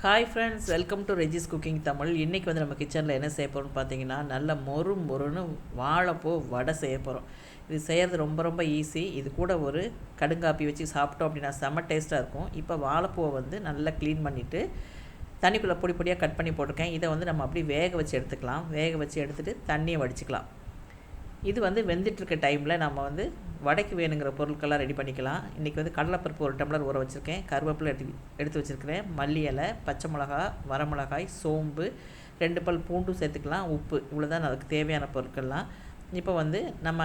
Hi friends, welcome to Regis cooking Tamil. இன்றைக்கி வந்து நம்ம கிச்சனில் என்ன செய்ய போகிறோம்னு பார்த்தீங்கன்னா, நல்ல மொறுன்னு வாழைப்பூ வடை செய்ய போகிறோம். இது செய்கிறது ரொம்ப ரொம்ப ஈஸி. இது கூட ஒரு கடுங்காப்பி வச்சு சாப்பிட்டோம் அப்படின்னா செம்ம டேஸ்ட்டாக இருக்கும். இப்போ வாழைப்பூவை வந்து நல்லா க்ளீன் பண்ணிவிட்டு தண்ணிக்குள்ளே பொடி பொடியாக கட் பண்ணி போட்டிருக்கேன். இதை வந்து நம்ம அப்படியே வேக வச்சு எடுத்துக்கலாம். வேக வச்சு எடுத்துகிட்டு தண்ணியை வடிச்சிக்கலாம். இது வந்து வெந்துட்டுருக்க டைமில் நம்ம வந்து வடைக்கு வேணுங்கிற பொருட்கள்லாம் ரெடி பண்ணிக்கலாம். இன்றைக்கி வந்து கடலைப்பருப்பு ஒரு டம்ளர் ஊற வச்சுருக்கேன். கருவேப்பிலை எடுத்து வச்சுருக்கிறேன். மல்லி இலை, பச்சை மிளகா, வரமிளகாய், சோம்பு, 2 பல் பூண்டும் சேர்த்துக்கலாம். உப்பு, இவ்வளோ தான் அதுக்கு தேவையான பொருட்கள்லாம். இப்போ வந்து நம்ம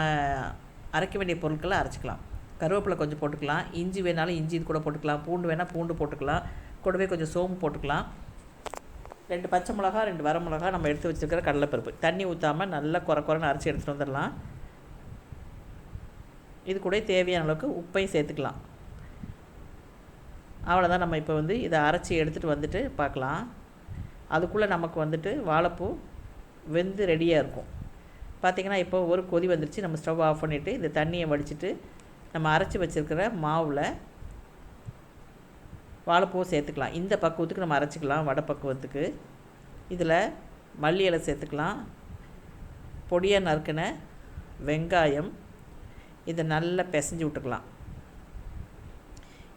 அரைக்க வேண்டிய பொருட்களை அரைச்சிக்கலாம். கருவேப்பிலை கொஞ்சம் போட்டுக்கலாம். இஞ்சி வேணாலும் இஞ்சி இது கூட போட்டுக்கலாம். பூண்டு வேணால் பூண்டு போட்டுக்கலாம். கூடவே கொஞ்சம் சோம்பு போட்டுக்கலாம். 2 பச்சை மிளகா, 2 வரமிளகா, நம்ம எடுத்து வச்சுருக்கிற கடலைப்பருப்பு. தண்ணி ஊற்றாமல் நல்லா குறைன்னு அரைச்சி எடுத்துகிட்டு வந்துடலாம். இது கூட தேவையான அளவுக்கு உப்பையும் சேர்த்துக்கலாம். அவ்வளோதான். நம்ம இப்போ வந்து இதை அரைச்சி எடுத்துகிட்டு வந்துட்டு பார்க்கலாம். அதுக்குள்ளே நமக்கு வந்துட்டு வாழைப்பூ வெந்து ரெடியாக இருக்கும். பார்த்திங்கன்னா இப்போ ஒரு கொதி வந்துருச்சு. நம்ம ஸ்டவ் ஆஃப் பண்ணிவிட்டு இந்த தண்ணியை வடிச்சிட்டு நம்ம அரைச்சி வச்சுருக்கிற மாவில் வாழைப்பூவை சேர்த்துக்கலாம். இந்த பக்குவத்துக்கு நம்ம அரைச்சிக்கலாம். வடை பக்குவத்துக்கு இதில் மல்லி இலை சேர்த்துக்கலாம். பொடியாக நறுக்கின வெங்காயம், இதை நல்லா பிசைஞ்சு விட்டுக்கலாம்.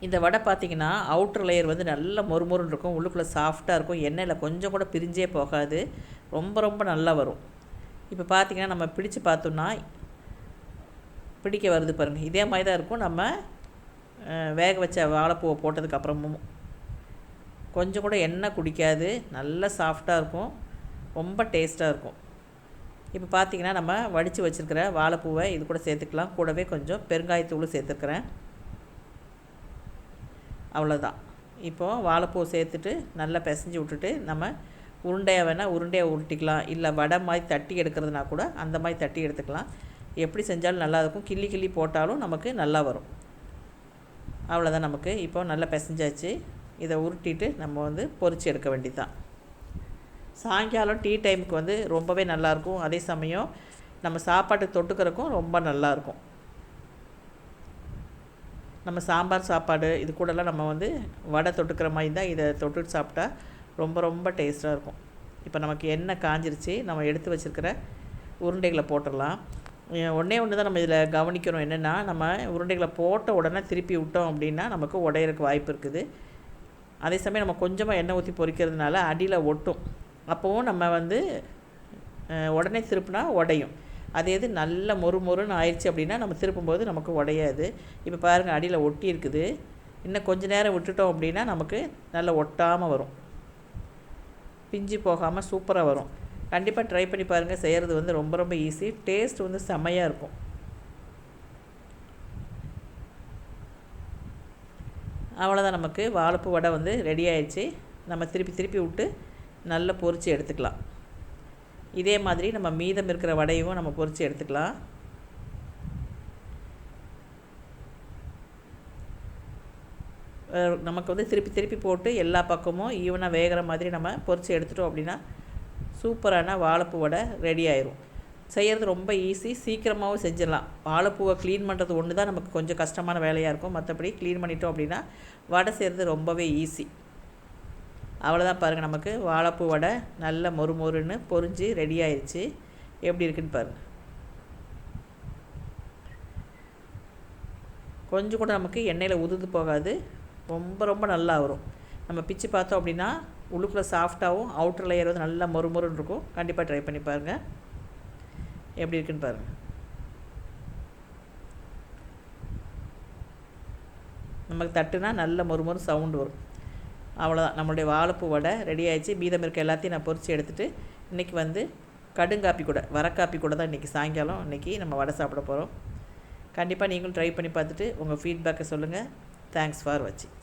இந்த வடை பார்த்திங்கன்னா அவுட்டர் லேயர் வந்து நல்லா மொறுமொறுன்னு இருக்கும். உள்ளுக்குள்ளே சாஃப்டாக இருக்கும். எண்ணெயில் கொஞ்சம் கூட பிரிஞ்சே போகாது. ரொம்ப ரொம்ப நல்லா வரும். இப்போ பார்த்திங்கன்னா நம்ம பிடிச்சு பார்த்தோம்னா பிடிக்க வருது பாருங்கள். இதே மாதிரி தான் இருக்கும். நம்ம வேக வச்ச வாழைப்பூவை போட்டதுக்கப்புறமும் கொஞ்சம் கூட எண்ணெய் குடிக்காது. நல்லா சாஃப்டாக இருக்கும். ரொம்ப டேஸ்ட்டாக இருக்கும். இப்போ பார்த்திங்கன்னா நம்ம வடித்து வச்சுருக்கிற வாழைப்பூவை இது கூட சேர்த்துக்கலாம். கூடவே கொஞ்சம் பெருங்காயத்தூள் சேர்த்துக்கிறேன். அவ்வளோதான். இப்போது வாழைப்பூவை சேர்த்துட்டு நல்லா பிசைஞ்சு விட்டுட்டு நம்ம உருண்டையாக வேணால் உருண்டையாக உருட்டிக்கலாம். இல்லை வடை மாதிரி தட்டி எடுக்கிறதுனா கூட அந்த மாதிரி தட்டி எடுத்துக்கலாம். எப்படி செஞ்சாலும் நல்லாயிருக்கும். கிள்ளி போட்டாலும் நமக்கு நல்லா வரும். அவ்வளோதான். நமக்கு இப்போ நல்லா பிசைஞ்சாச்சு. இதை உருட்டிட்டு நம்ம வந்து பொரித்து எடுக்க வேண்டியது தான். சாயங்காலம் டீ டைமுக்கு வந்து ரொம்பவே நல்லாயிருக்கும். அதே சமயம் நம்ம சாப்பாட்டுக்கு தொட்டுக்கிறதுக்கும் ரொம்ப நல்லாயிருக்கும். நம்ம சாம்பார் சாப்பாடு இது கூடலாம் நம்ம வந்து வடை தொட்டுக்கிற மாதிரி தான் இதை தொட்டுட்டு சாப்பிட்டா ரொம்ப ரொம்ப டேஸ்ட்டாக இருக்கும். இப்போ நமக்கு எண்ணெய் காஞ்சிருச்சு. நம்ம எடுத்து வச்சுருக்கிற உருண்டைகளை போட்டுடலாம். ஒன்று தான் நம்ம இதில் கவனிக்கணும். என்னென்னா, நம்ம உருண்டைகளை போட்ட உடனே திருப்பி விட்டோம் அப்படின்னா நமக்கு உடையிறதுக்கு வாய்ப்பு இருக்குது. அதே சமயம் நம்ம கொஞ்சமாக எண்ணெய் ஊற்றி பொரிக்கிறதுனால அடியில் ஒட்டும். அப்போவும் நம்ம வந்து உடனே திருப்பினா உடையும். அதே இது நல்ல மொறுன்னு ஆயிடுச்சு அப்படின்னா நம்ம திருப்பும்போது நமக்கு உடையாது. இப்போ பாருங்கள், அடியில் ஒட்டி இருக்குது. இன்னும் கொஞ்சம் நேரம் விட்டுட்டோம் அப்படின்னா நமக்கு நல்லா ஒட்டாமல் வரும். பிஞ்சு போகாமல் சூப்பராக வரும். கண்டிப்பாக ட்ரை பண்ணி பாருங்கள். செய்கிறது வந்து ரொம்ப ரொம்ப ஈஸி. டேஸ்ட் வந்து செம்மையாக இருக்கும். அவ்வளோதான். நமக்கு வாழைப்பூ வடை வந்து ரெடி ஆயிடுச்சு. நம்ம திருப்பி விட்டு நல்லா பொரித்து எடுத்துக்கலாம். இதே மாதிரி நம்ம மீதம் இருக்கிற வடையும் நம்ம பொரித்து எடுத்துக்கலாம். நமக்கு வந்து திருப்பி போட்டு எல்லா பக்கமும் ஈவனாக வேகிற மாதிரி நம்ம பொரித்து எடுத்துட்டோம் அப்படின்னா சூப்பரான வாழைப்பூ வடை ரெடி ஆயிரும். செய்கிறது ரொம்ப ஈஸி. சீக்கிரமாகவும் செஞ்சிடலாம். வாழைப்பூவை க்ளீன் பண்ணுறது ஒன்று தான் நமக்கு கொஞ்சம் கஷ்டமான வேலையாக இருக்கும். மற்றபடி க்ளீன் பண்ணிட்டோம் அப்படின்னா வடை செய்கிறது ரொம்பவே ஈஸி. அவ்வளோதான். பாருங்கள், நமக்கு வாழைப்பூ வடை நல்ல மொறுன்னு பொரிஞ்சு ரெடி ஆயிடுச்சு. எப்படி இருக்குன்னு பாருங்கள். கொஞ்சம் கூட நமக்கு எண்ணெயில் உதிர்ந்து போகாது. ரொம்ப ரொம்ப நல்லா வரும். நம்ம பிச்சு பார்த்தோம் அப்படின்னா உள்ளுக்குள்ளே சாஃப்டாகவும் அவுட்டர் லேயர் வந்து நல்லா மொறுன்னு இருக்கும். கண்டிப்பாக ட்ரை பண்ணி பாருங்கள். எப்படி இருக்குன்னு பாருங்கள். நமக்கு தட்டுனா நல்ல மொறு சவுண்டு வரும். அவ்வளோதான். நம்மளுடைய வாழைப்பூ வடை ரெடி ஆகிடுச்சு. மீதம் இருக்க எல்லாத்தையும் நான் பொரித்து எடுத்துகிட்டு இன்றைக்கி வந்து கடுங்காப்பி கூட வரக்காப்பி கூட தான் இன்றைக்கி சாயங்காலம் நம்ம வடை சாப்பிட போகிறோம். கண்டிப்பாக நீங்களும் ட்ரை பண்ணி பார்த்துட்டு உங்கள் ஃபீட்பேக்கை சொல்லுங்கள். தேங்க்ஸ் ஃபார் வாட்சிங்.